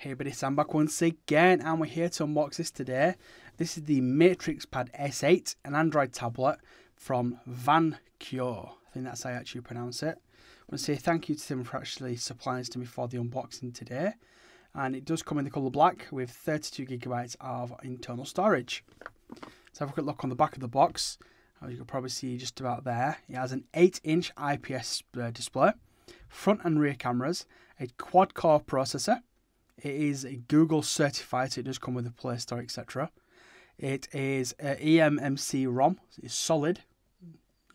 Hey buddy, Sam back once again, and we're here to unbox this today. This is the MatrixPad S8, an Android tablet from Vankyo. I think that's how I actually pronounce it. I want to say thank you to Tim for actually supplying this to me for the unboxing today. And it does come in the colour black with 32GB of internal storage. Let's have a quick look on the back of the box. As you can probably see just about there, it has an 8-inch IPS display, front and rear cameras, a quad-core processor. It is Google certified, so it does come with the Play Store, etc. It is eMMC ROM. It's solid.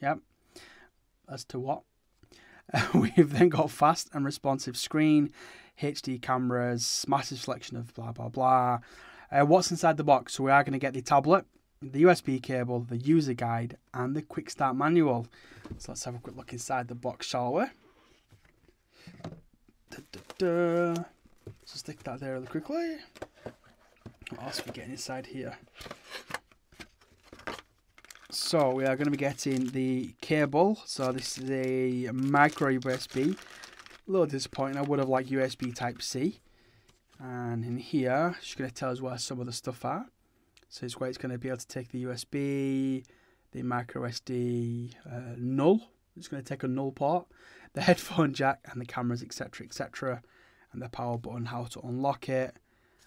Yep. As to what? We've then got fast and responsive screen, HD cameras, massive selection of blah, blah, blah. What's inside the box? So we are going to get the tablet, the USB cable, the user guide, and the quick start manual. So let's have a quick look inside the box, shall we? So stick that there really quickly. What else are we getting inside here? So we are going to be getting the cable. So this is a micro USB. A little disappointing. I would have liked USB Type C. And in here, she's going to tell us where some of the stuff are. So it's where it's going to be able to take the USB, the micro SD null. It's going to take a null port, the headphone jack, and the cameras, etc., etc. And the power button, how to unlock it,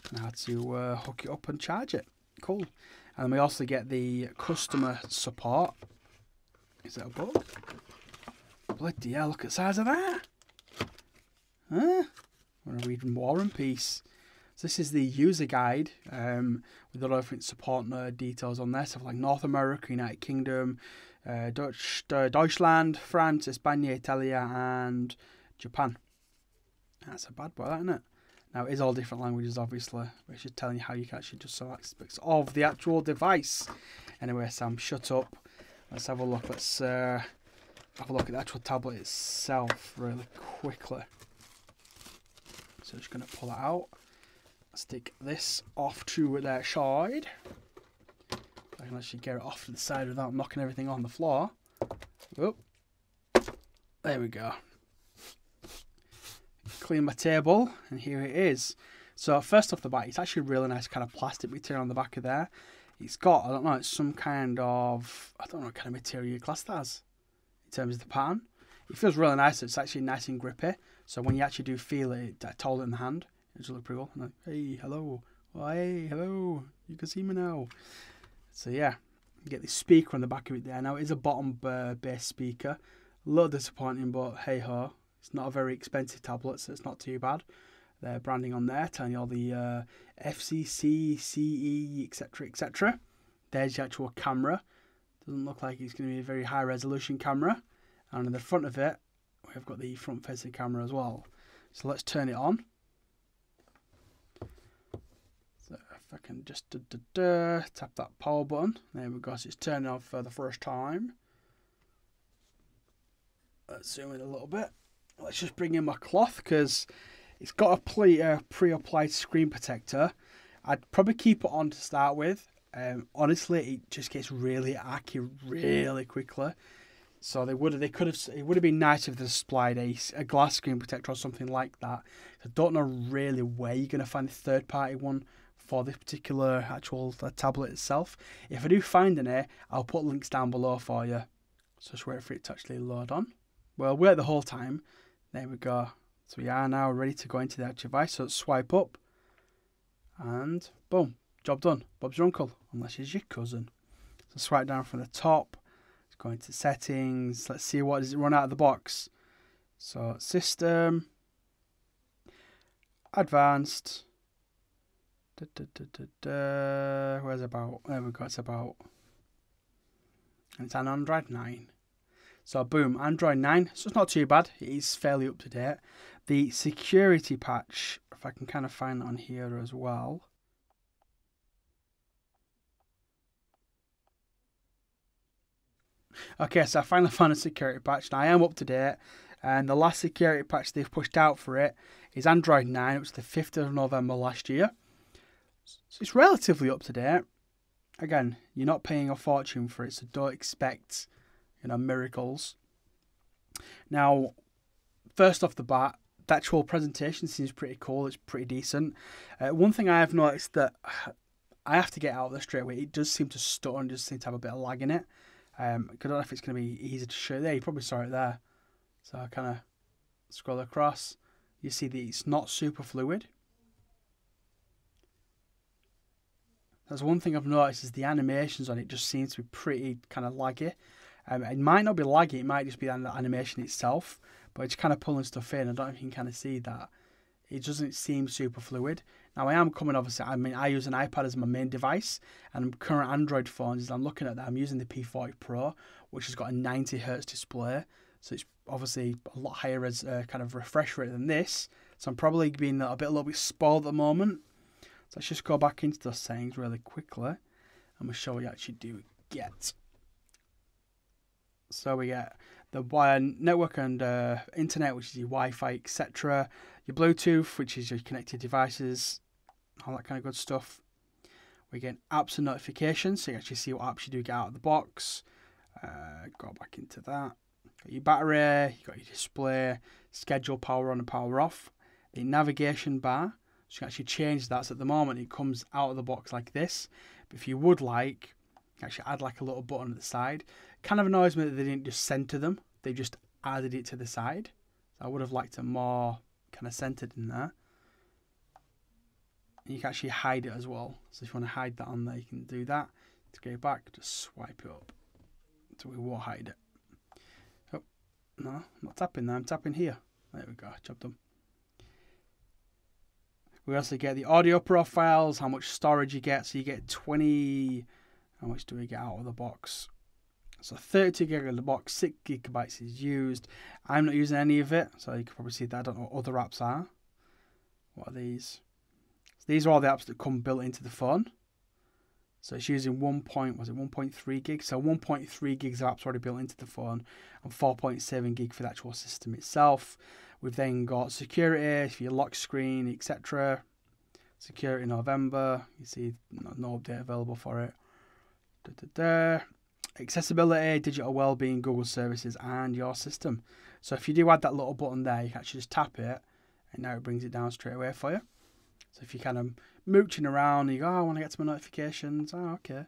and how to hook it up and charge it. Cool. And we also get the customer support. Is that a book? Bloody hell, look at the size of that. Huh? I want to read War and Peace. So this is the user guide with a lot of different support details on there. Stuff like North America, United Kingdom, Deutschland, France, España, Italia, and Japan. That's a bad boy, that, isn't it? Now, it is all different languages, obviously. But it's just telling you how you can actually just some aspects of the actual device. Anyway, Sam, shut up. Let's have a look. Let's have a look at the actual tablet itself really quickly. So I'm just going to pull it out. Stick this off to their side. I can actually get it off to the side without knocking everything on the floor. Oh, there we go. Clean my table, and here it is. So first off the bat, it's actually really nice kind of plastic material on the back of there. It's got, I don't know, it's some kind of, I don't know what kind of material you class that as in terms of the pattern. It feels really nice. It's actually nice and grippy. So when you actually do feel it, hold it in the hand, it's really pretty cool. Like, hey, hello. Oh, hey, hello. You can see me now. So yeah, you get the speaker on the back of it there. Now it is a bottom base speaker. A little disappointing, but hey ho. It's not a very expensive tablet, so it's not too bad. Their branding on there, telling you all the FCC, CE, etc., etc. There's the actual camera. Doesn't look like it's going to be a very high resolution camera. And in the front of it, we've got the front facing camera as well. So let's turn it on. So if I can just tap that power button. There we go, so it's turning on for the first time. Let's zoom in a little bit. Let's just bring in my cloth because it's got a pre-applied screen protector. I'd probably keep it on to start with. Honestly, it just gets really achy really quickly. So it would have been nice if they supplied a glass screen protector or something like that. I don't know really where you're going to find the third-party one for this particular actual tablet itself. If I do find any, I'll put links down below for you. So just wait for it to actually load on. Well, wait the whole time. There we go. So we are now ready to go into the actual device. So let's swipe up. And boom. Job done. Bob's your uncle. Unless he's your cousin. So swipe down from the top. Let's go into settings. Let's see what does it run out of the box. So system. Advanced. Where's about? There we go. It's about. And it's an Android 9. So boom, Android 9, so it's not too bad, it is fairly up to date. The security patch, if I can kind of find that on here as well. Okay, so I finally found a security patch. Now I am up to date, and the last security patch they've pushed out for it is Android 9, it was the 5th of November last year. So it's relatively up to date. Again, you're not paying a fortune for it, so don't expect miracles. Now, first off the bat, the actual presentation seems pretty cool. It's pretty decent. One thing I have noticed that I have to get out of this straight away. It does seem to stutter and does seem to have a bit of lag in it. I don't know if it's going to be easy to show there. You probably saw it there. So I kind of scroll across. You see that it's not super fluid. That's one thing I've noticed is the animations on it just seems to be pretty kind of laggy. It might not be laggy. It might just be the animation itself. But it's kind of pulling stuff in. I don't know if you can kind of see that. It doesn't seem super fluid. Now I am coming, obviously, I use an iPad as my main device, and current Android phones, as I'm looking at that, I'm using the P40 Pro, which has got a 90Hz display. So it's obviously a lot higher as kind of refresh rate than this. So I'm probably being a little bit spoiled at the moment. So let's just go back into those settings really quickly, and we'll show what you actually do get. So we get the network and internet, which is your Wi-Fi, etc. Your Bluetooth, which is your connected devices, all that kind of good stuff. We get apps and notifications, so you actually see what apps you do get out of the box. Go back into that. Got your battery, you got your display, schedule power on and power off. The navigation bar, so you can actually change that. So at the moment it comes out of the box like this. But if you would like, actually add like a little button at the side. Kind of annoys me that they didn't just center them. They just added it to the side. So I would have liked it more kind of centered in there. And you can actually hide it as well. So if you want to hide that on there, you can do that. To go back, just swipe it up. So we won't hide it. Oh, no, I'm not tapping there. I'm tapping here. There we go. Job done. We also get the audio profiles, how much storage you get. So you get 20... How much do we get out of the box? So 32 gig in the box, 6 gigabytes is used. I'm not using any of it, so you can probably see that. I don't know what other apps are. What are these? So these are all the apps that come built into the phone. So it's using 1.3 gigs? So 1.3 gigs of apps already built into the phone, and 4.7 gig for the actual system itself. We've then got security for your lock screen, etc. Security November. You see no update available for it. Accessibility, digital wellbeing, Google services, and your system. So if you do add that little button there, you can actually just tap it, and now it brings it down straight away for you. So if you're kind of mooching around and you go, oh, I want to get to my notifications, oh, okay.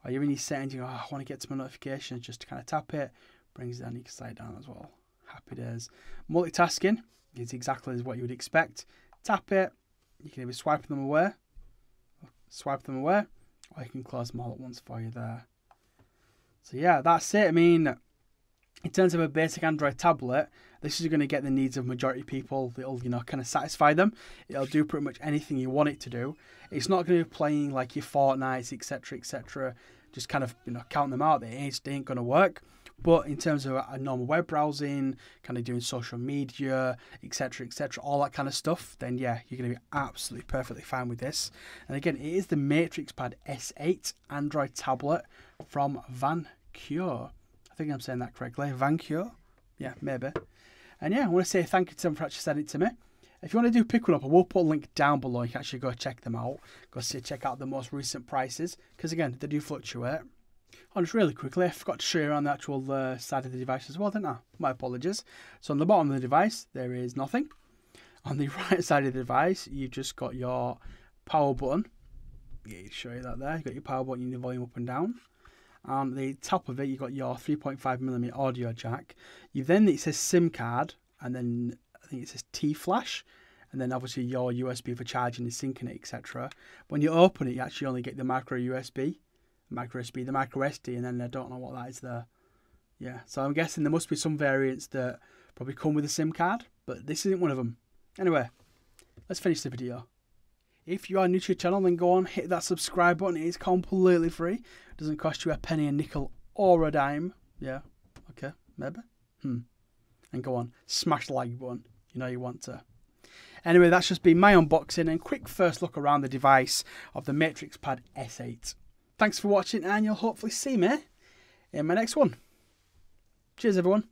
Or you're in your settings, you go, oh, I want to get to my notifications, just to kind of tap it, brings it down, you can slide it down as well. Happy days. Multitasking is exactly what you would expect. Tap it, you can either swipe them away, or you can close them all at once for you there. So yeah, that's it. I mean, in terms of a basic Android tablet, this is going to get the needs of majority of people. It'll, kind of satisfy them. It'll do pretty much anything you want it to do. It's not going to be playing like your Fortnites, etc., etc. Just kind of, count them out. They ain't going to work. But in terms of a normal web browsing, kind of doing social media, etc., all that kind of stuff, then yeah, you're going to be absolutely perfectly fine with this. And again, it is the MatrixPad S8 Android tablet from Vankyo. I think I'm saying that correctly. Vankyo? Yeah, maybe. And yeah, I want to say thank you to them for actually sending it to me. If you want to pick one up, I will put a link down below. You can actually go check them out. Check out the most recent prices. Because again, they do fluctuate. Oh, just really quickly, I forgot to show you around the actual side of the device as well, didn't I? My apologies. So on the bottom of the device, there is nothing. On the right side of the device, you've just got your power button. Yeah, I'll show you that there. You've got your power button, your volume up and down. On the top of it, you've got your 3.5mm audio jack. It says SIM card, and then I think it says T-Flash. And then obviously your USB for charging and syncing it, etc. When you open it, you actually only get the micro SD, and then I don't know what that is there. Yeah, so I'm guessing there must be some variants that probably come with a SIM card, but this isn't one of them. Anyway, let's finish the video. If you are new to your channel, then go on, hit that subscribe button. It is completely free. It doesn't cost you a penny, a nickel, or a dime. Yeah, okay, maybe. And go on, smash the like button. You know you want to. Anyway, that's just been my unboxing and quick first look around the device of the MatrixPad S8. Thanks for watching, and you'll hopefully see me in my next one. Cheers, everyone.